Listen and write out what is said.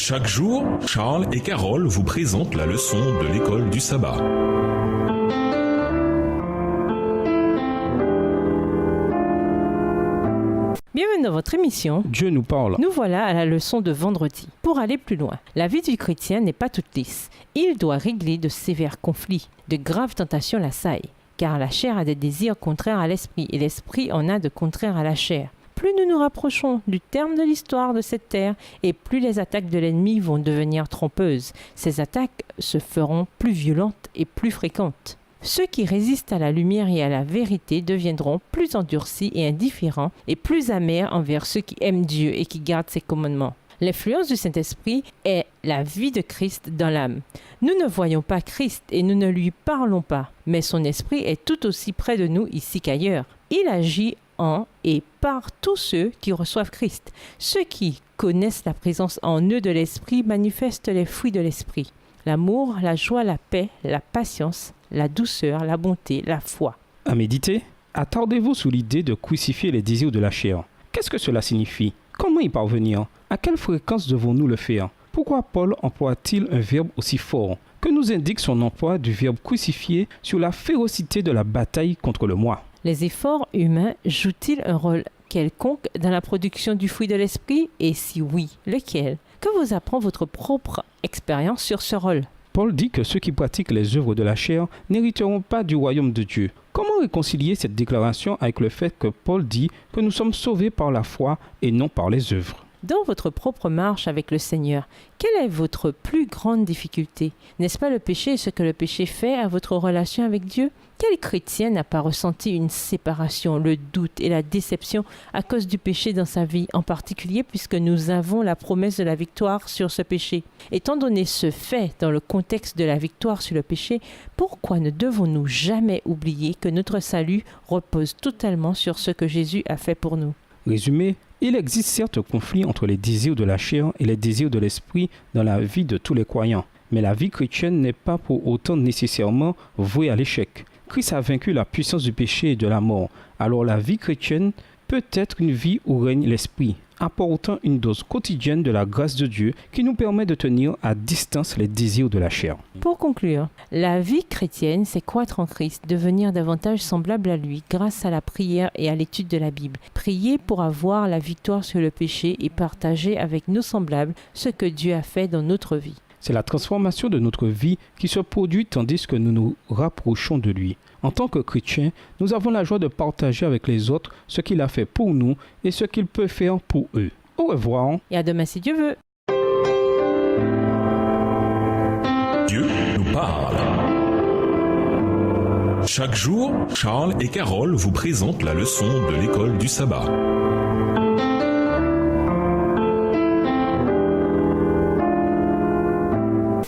Chaque jour, Charles et Carole vous présentent la leçon de l'école du sabbat. Bienvenue dans votre émission Dieu nous parle. Nous voilà à la leçon de vendredi. Pour aller plus loin, la vie du chrétien n'est pas toute lisse. Il doit régler de sévères conflits, de graves tentations l'assaillent, car la chair a des désirs contraires à l'esprit et l'esprit en a de contraires à la chair. Plus nous nous rapprochons du terme de l'histoire de cette terre et plus les attaques de l'ennemi vont devenir trompeuses. Ces attaques se feront plus violentes et plus fréquentes. Ceux qui résistent à la lumière et à la vérité deviendront plus endurcis et indifférents et plus amers envers ceux qui aiment Dieu et qui gardent ses commandements. L'influence du Saint-Esprit est la vie de Christ dans l'âme. Nous ne voyons pas Christ et nous ne lui parlons pas, mais son esprit est tout aussi près de nous ici qu'ailleurs. Il agit en et par tous ceux qui reçoivent Christ. Ceux qui connaissent la présence en eux de l'Esprit manifestent les fruits de l'Esprit. L'amour, la joie, la paix, la patience, la douceur, la bonté, la foi. À méditer, attardez-vous sur l'idée de crucifier les désirs de la chair. Qu'est-ce que cela signifie? Comment y parvenir? À quelle fréquence devons-nous le faire? Pourquoi Paul emploie-t-il un verbe aussi fort? Que nous indique son emploi du verbe crucifier sur la férocité de la bataille contre le moi? Les efforts humains jouent-ils un rôle quelconque dans la production du fruit de l'esprit? Et si oui, lequel? Que vous apprend votre propre expérience sur ce rôle? Paul dit que ceux qui pratiquent les œuvres de la chair n'hériteront pas du royaume de Dieu. Comment réconcilier cette déclaration avec le fait que Paul dit que nous sommes sauvés par la foi et non par les œuvres? Dans votre propre marche avec le Seigneur, quelle est votre plus grande difficulté? N'est-ce pas le péché et ce que le péché fait à votre relation avec Dieu? Quel chrétien n'a pas ressenti une séparation, le doute et la déception à cause du péché dans sa vie, en particulier puisque nous avons la promesse de la victoire sur ce péché? Étant donné ce fait dans le contexte de la victoire sur le péché, pourquoi ne devons-nous jamais oublier que notre salut repose totalement sur ce que Jésus a fait pour nous? Résumé, il existe certes un conflit entre les désirs de la chair et les désirs de l'esprit dans la vie de tous les croyants. Mais la vie chrétienne n'est pas pour autant nécessairement vouée à l'échec. Christ a vaincu la puissance du péché et de la mort. Alors la vie chrétienne peut être une vie où règne l'esprit, apportant une dose quotidienne de la grâce de Dieu qui nous permet de tenir à distance les désirs de la chair. Pour conclure, la vie chrétienne, c'est croître en Christ, devenir davantage semblable à lui grâce à la prière et à l'étude de la Bible. Prier pour avoir la victoire sur le péché et partager avec nos semblables ce que Dieu a fait dans notre vie. C'est la transformation de notre vie qui se produit tandis que nous nous rapprochons de lui. En tant que chrétiens, nous avons la joie de partager avec les autres ce qu'il a fait pour nous et ce qu'il peut faire pour eux. Au revoir. Et à demain si Dieu veut. Dieu nous parle. Chaque jour, Charles et Carole vous présentent la leçon de l'école du sabbat.